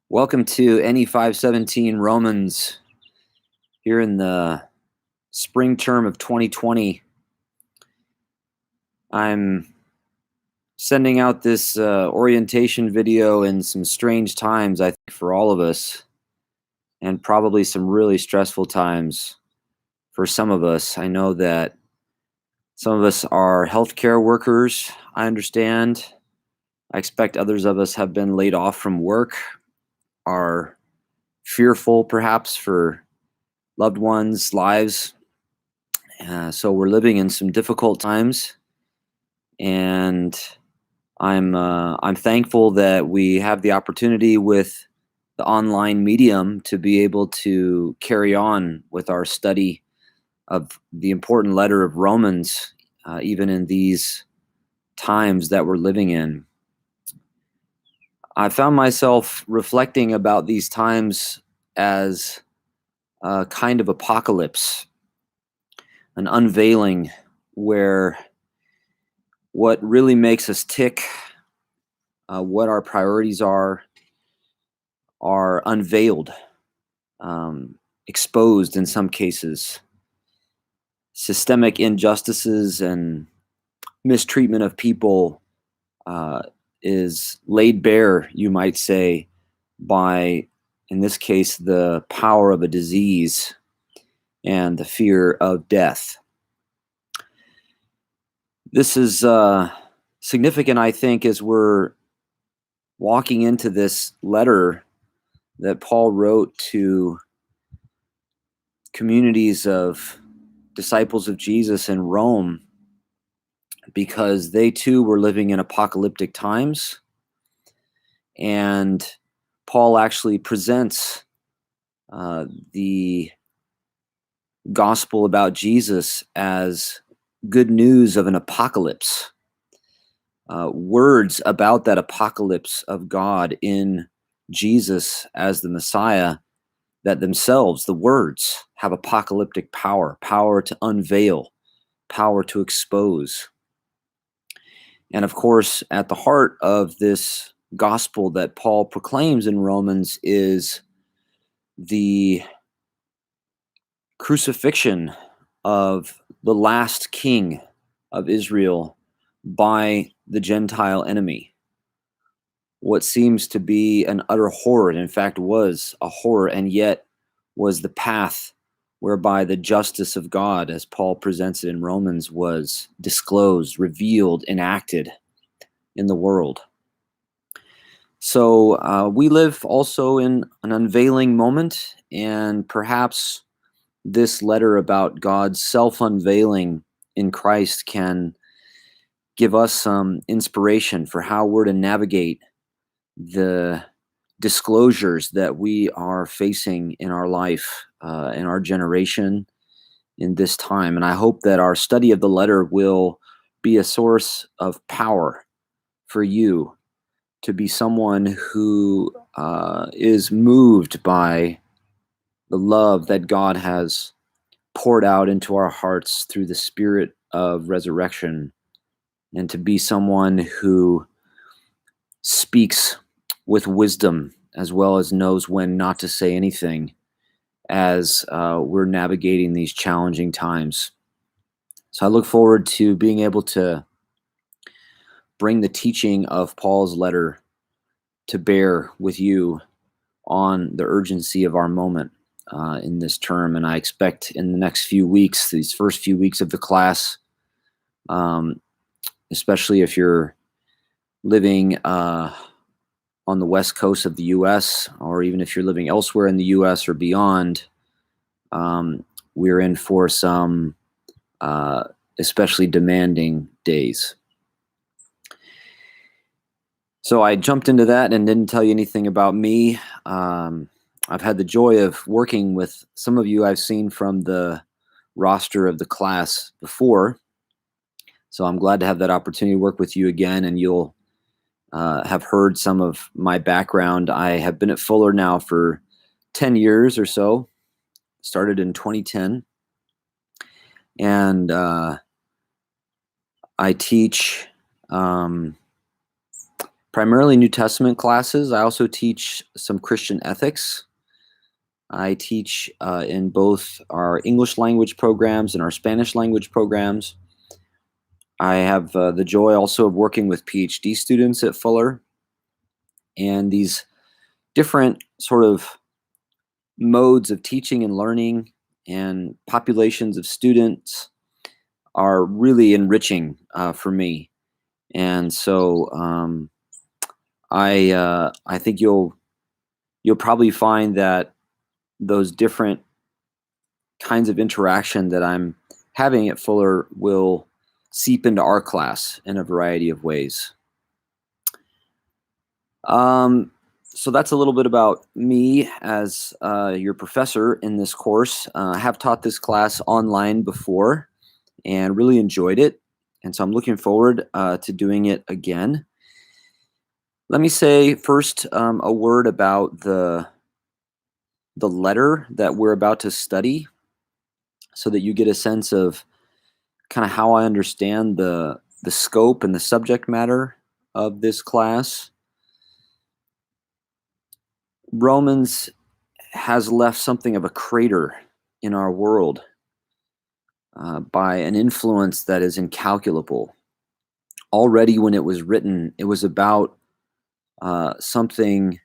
Welcome to NE517 Romans here in the spring term of 2020. I'm sending out this orientation video in some strange times, I think, for all of us, and probably some really stressful times for some of us. I know that some of us are healthcare workers, I understand. I expect others of us have been laid off from work, are fearful perhaps for loved ones' lives. So we're living in some difficult times, and I'm thankful that we have the opportunity with the online medium to be able to carry on with our study of the important letter of Romans, even in these times that we're living in. I found myself reflecting about these times as a kind of apocalypse, an unveiling where what really makes us tick, what our priorities are unveiled, exposed in some cases. Systemic injustices and mistreatment of people is laid bare, you might say, by, in this case, the power of a disease and the fear of death. This is significant, I think, as we're walking into this letter that Paul wrote to communities of disciples of Jesus in Rome, because they too were living in apocalyptic times. And Paul actually presents the gospel about Jesus as good news of an apocalypse. Words about that apocalypse of God in Jesus as the Messiah, that themselves, the words, have apocalyptic power, power to unveil, power to expose. And of course, at the heart of this gospel that Paul proclaims in Romans is the crucifixion of the last king of Israel by the Gentile enemy. What seems to be an utter horror, and in fact was a horror, and yet was the path whereby the justice of God, as Paul presents it in Romans, was disclosed, revealed, enacted in the world. So we live also in an unveiling moment, and perhaps this letter about God's self-unveiling in Christ can give us some inspiration for how we're to navigate the disclosures that we are facing in our life, in our generation, in this time. And I hope that our study of the letter will be a source of power for you to be someone who is moved by the love that God has poured out into our hearts through the Spirit of resurrection, and to be someone who speaks with wisdom as well as knows when not to say anything as we're navigating these challenging times. So I look forward to being able to bring the teaching of Paul's letter to bear with you on the urgency of our moment in this term. And I expect in the next few weeks, these first few weeks of the class, especially if you're living on the west coast of the U.S., or even if you're living elsewhere in the U.S. or beyond, we're in for some especially demanding days. So I jumped into that and didn't tell you anything about me. I've had the joy of working with some of you I've seen from the roster of the class before. So I'm glad to have that opportunity to work with you again, and you'll have heard some of my background. I have been at Fuller now for 10 years or so, started in 2010. And I teach primarily New Testament classes. I also teach some Christian ethics. I teach in both our English language programs and our Spanish language programs. I have the joy also of working with PhD students at Fuller, and these different sort of modes of teaching and learning and populations of students are really enriching for me. And so I think you'll probably find that those different kinds of interaction that I'm having at Fuller will seep into our class in a variety of ways. So that's a little bit about me as your professor in this course. I have taught this class online before and really enjoyed it. And so I'm looking forward to doing it again. Let me say first a word about the letter that we're about to study so that you get a sense of kind of how I understand the scope and the subject matter of this class. Romans has left something of a crater in our world by an influence that is incalculable. Already when it was written, it was about something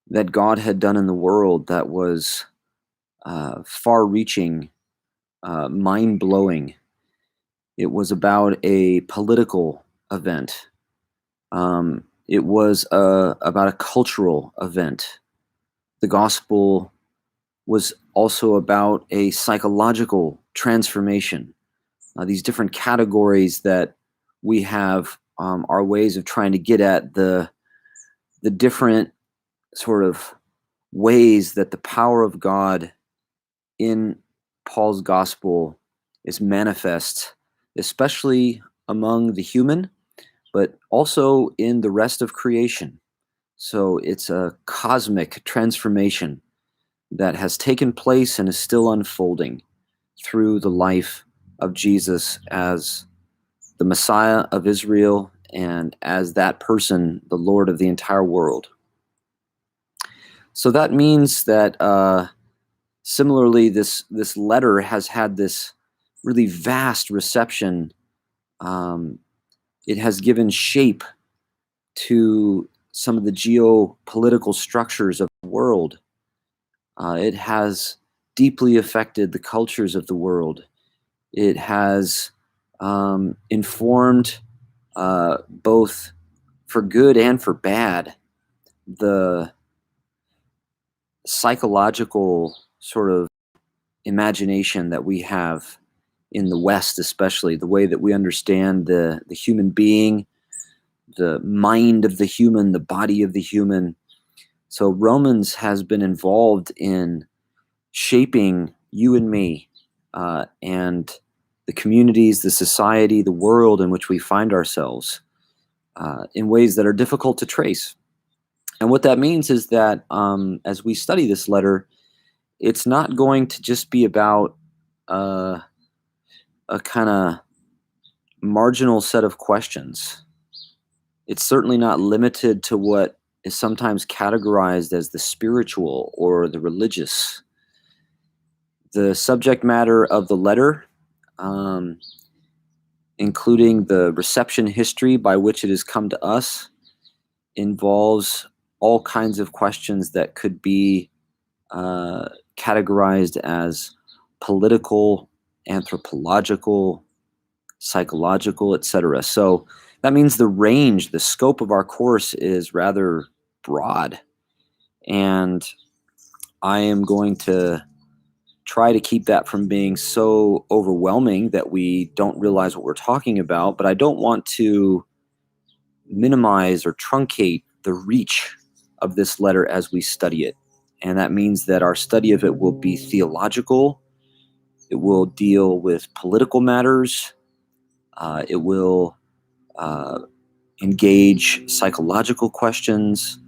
that God had done in the world that was far-reaching, mind-blowing. It was about a political event. It was about a cultural event. The gospel was also about a psychological transformation. These different categories that we have are ways of trying to get at the different sort of ways that the power of God in Paul's gospel is manifest, especially among the human, but also in the rest of creation. So it's a cosmic transformation that has taken place and is still unfolding through the life of Jesus as the Messiah of Israel and as that person, the Lord of the entire world. So that means that similarly, this letter has had this really vast reception. It has given shape to some of the geopolitical structures of the world. It has deeply affected the cultures of the world. It has informed both for good and for bad the psychological sort of imagination that we have in the West, especially the way that we understand the human being, the mind of the human, the body of the human. So Romans has been involved in shaping you and me and the communities, the society, the world in which we find ourselves in ways that are difficult to trace. And what that means is that as we study this letter, it's not going to just be about a kind of marginal set of questions. It's certainly not limited to what is sometimes categorized as the spiritual or the religious. The subject matter of the letter, including the reception history by which it has come to us, involves all kinds of questions that could be categorized as political, anthropological, psychological, etc. So that means the range, the scope of our course is rather broad. And I am going to try to keep that from being so overwhelming that we don't realize what we're talking about, but I don't want to minimize or truncate the reach of this letter as we study it. And that means that our study of it will be theological. It will deal with political matters. It will engage psychological questions.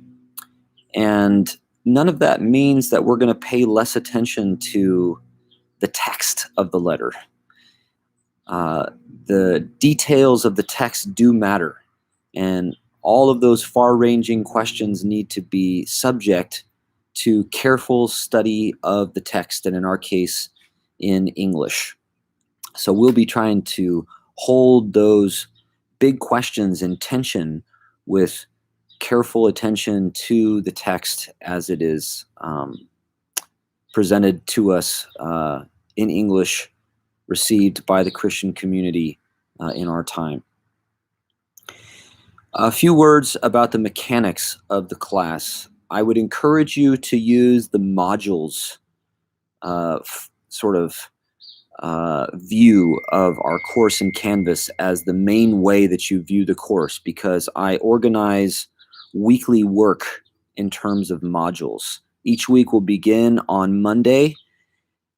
And none of that means that we're going to pay less attention to the text of the letter. The details of the text do matter. And All of those far-ranging questions need to be subject to careful study of the text, and in our case, in English. So we'll be trying to hold those big questions in tension with careful attention to the text as it is presented to us in English, received by the Christian community in our time. A few words about the mechanics of the class. I would encourage you to use the modules sort of view of our course in Canvas as the main way that you view the course, because I organize weekly work in terms of modules. Each week will begin on Monday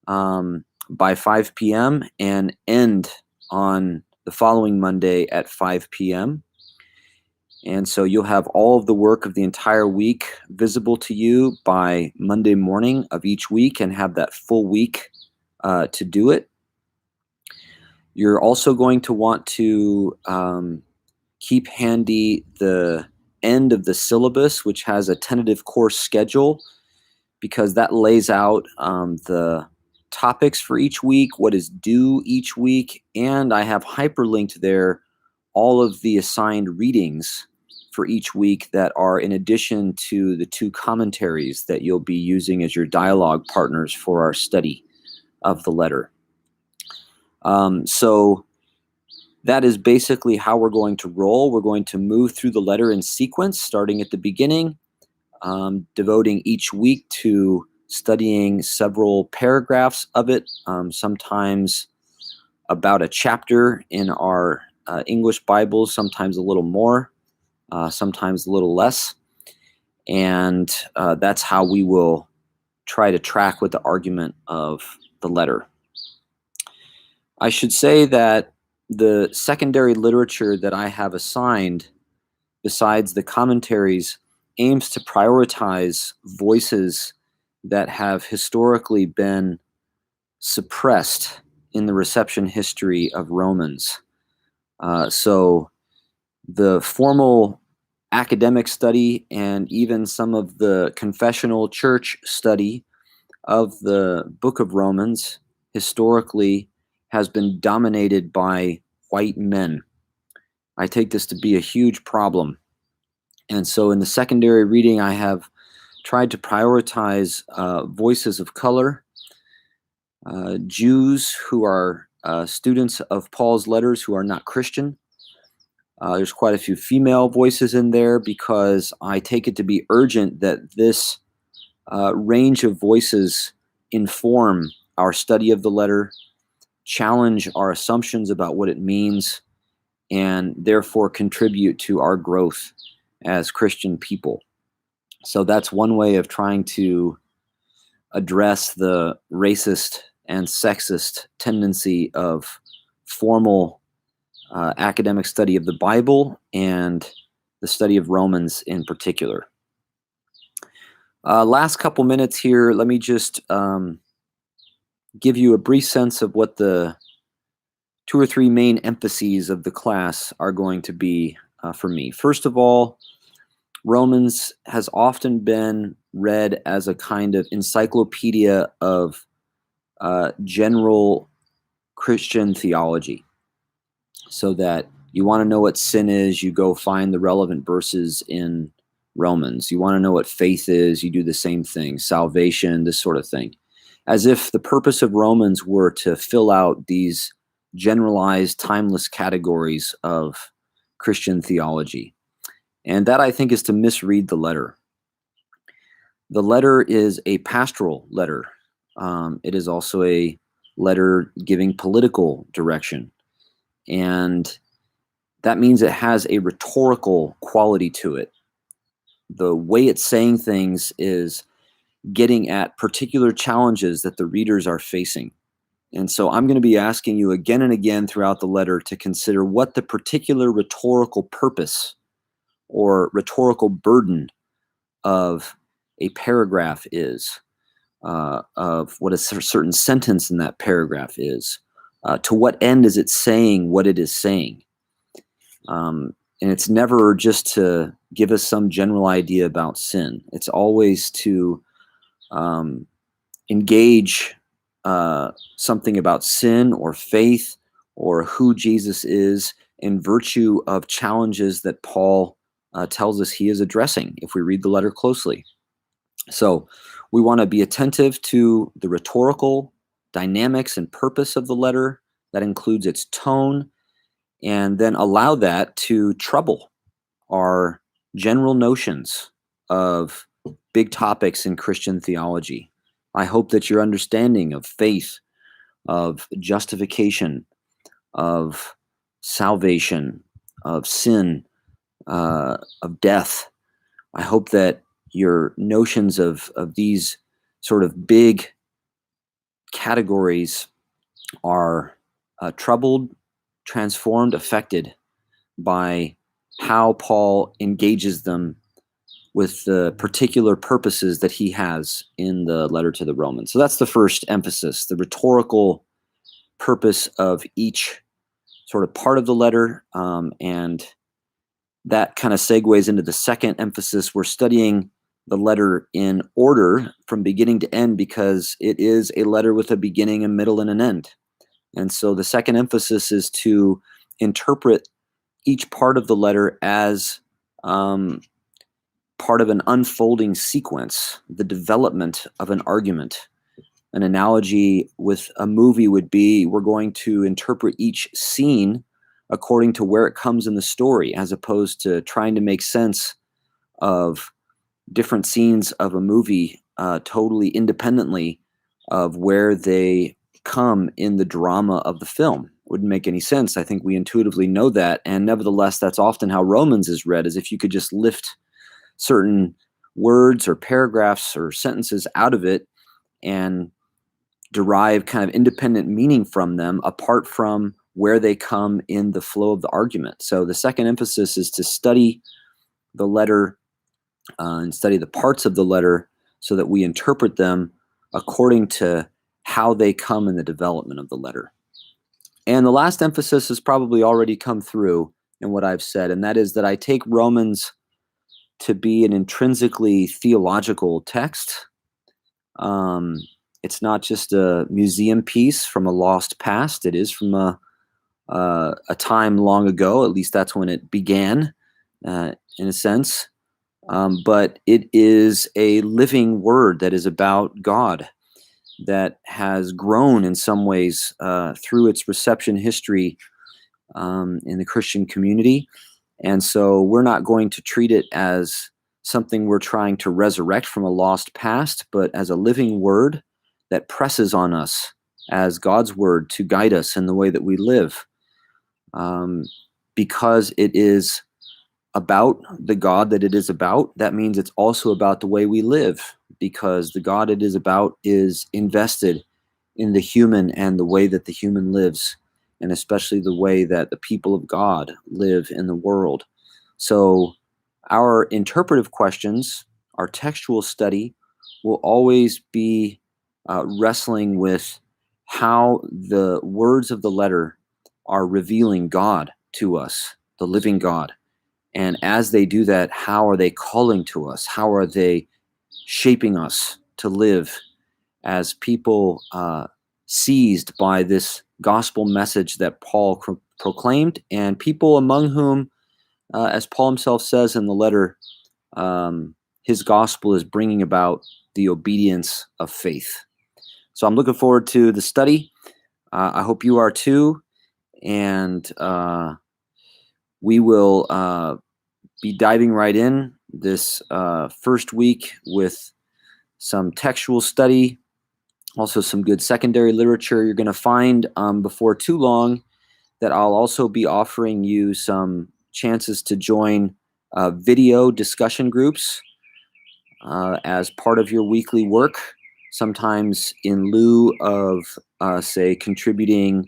by 5 p.m. and end on the following Monday at 5 p.m. And so you'll have all of the work of the entire week visible to you by Monday morning of each week and have that full week to do it. You're also going to want to keep handy the end of the syllabus, which has a tentative course schedule, because that lays out the topics for each week, what is due each week, and I have hyperlinked there all of the assigned readings for each week that are in addition to the 2 commentaries that you'll be using as your dialogue partners for our study of the letter. So that is basically how we're going to roll. We're going to move through the letter in sequence, starting at the beginning, devoting each week to studying several paragraphs of it, sometimes about a chapter in our English Bibles, sometimes a little more, sometimes a little less. And that's how we will try to track with the argument of the letter. I should say that the secondary literature that I have assigned, besides the commentaries, aims to prioritize voices that have historically been suppressed in the reception history of Romans. So the formal academic study and even some of the confessional church study of the book of Romans historically has been dominated by white men. I take this to be a huge problem. And so in the secondary reading, I have tried to prioritize voices of color, Jews who are students of Paul's letters who are not Christian. There's quite a few female voices in there because I take it to be urgent that this range of voices inform our study of the letter, challenge our assumptions about what it means, and therefore contribute to our growth as Christian people. So that's one way of trying to address the racist and sexist tendency of formal academic study of the Bible and the study of Romans in particular. Last couple minutes here, let me just give you a brief sense of what the 2 or 3 main emphases of the class are going to be for me. First of all, Romans has often been read as a kind of encyclopedia of general Christian theology, so that you want to know what sin is, you go find the relevant verses in Romans. You want to know what faith is, you do the same thing, salvation, this sort of thing. As if the purpose of Romans were to fill out these generalized, timeless categories of Christian theology. And that, I think, is to misread the letter. The letter is a pastoral letter. It is also a letter giving political direction. And that means it has a rhetorical quality to it. The way it's saying things is getting at particular challenges that the readers are facing. And so I'm going to be asking you again and again throughout the letter to consider what the particular rhetorical purpose or rhetorical burden of a paragraph is, of what a certain sentence in that paragraph is. To what end is it saying what it is saying? And it's never just to give us some general idea about sin. It's always to um, engage something about sin or faith or who Jesus is in virtue of challenges that Paul tells us he is addressing if we read the letter closely. So we want to be attentive to the rhetorical dynamics and purpose of the letter. That includes its tone, and then allow that to trouble our general notions of big topics in Christian theology. I hope that your understanding of faith, of justification, of salvation, of sin, of death, I hope that your notions of these sort of big categories are troubled, transformed, affected by how Paul engages them with the particular purposes that he has in the letter to the Romans. So that's the first emphasis, the rhetorical purpose of each sort of part of the letter. And that kind of segues into the second emphasis. We're studying the letter in order from beginning to end because it is a letter with a beginning, a middle, and an end. And so the second emphasis is to interpret each part of the letter as part of an unfolding sequence, the development of an argument. An analogy with a movie would be we're going to interpret each scene according to where it comes in the story, as opposed to trying to make sense of different scenes of a movie totally independently of where they come in the drama of the film. Wouldn't make any sense. I think we intuitively know that, and nevertheless, that's often how Romans is read, as if you could just lift certain words or paragraphs or sentences out of it and derive kind of independent meaning from them apart from where they come in the flow of the argument. So the second emphasis is to study the letter and study the parts of the letter so that we interpret them according to how they come in the development of the letter. And the last emphasis has probably already come through in what I've said, and that is that I take Romans to be an intrinsically theological text. It's not just a museum piece from a lost past. It is from a time long ago. At least that's when it began, in a sense. But it is a living word that is about God, that has grown in some ways through its reception history in the Christian community. And so we're not going to treat it as something we're trying to resurrect from a lost past, but as a living word that presses on us as God's word to guide us in the way that we live. Because it is about the God that it is about, that means it's also about the way we live, because the God it is about is invested in the human and the way that the human lives, and especially the way that the people of God live in the world. So our interpretive questions, our textual study, will always be wrestling with how the words of the letter are revealing God to us, the living God. And as they do that, how are they calling to us? How are they shaping us to live as people seized by this gospel message that Paul proclaimed, and people among whom, as Paul himself says in the letter, his gospel is bringing about the obedience of faith. So I'm looking forward to the study. I hope you are too. And we will be diving right in this first week with some textual study, also some good secondary literature. You're going to find before too long that I'll also be offering you some chances to join video discussion groups as part of your weekly work, sometimes in lieu of, say, contributing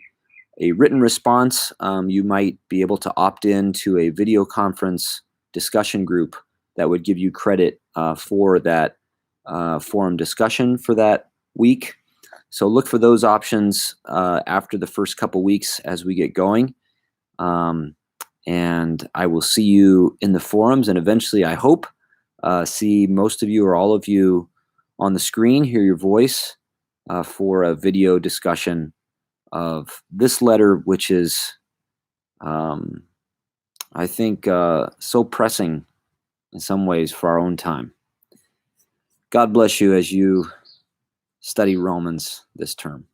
a written response. You might be able to opt in to a video conference discussion group that would give you credit for that forum discussion for that week. So look for those options after the first couple weeks as we get going. And I will see you in the forums, and eventually, I hope, see most of you or all of you on the screen, hear your voice for a video discussion of this letter, which is, um, I think, so pressing in some ways for our own time. God bless you as you study Romans this term.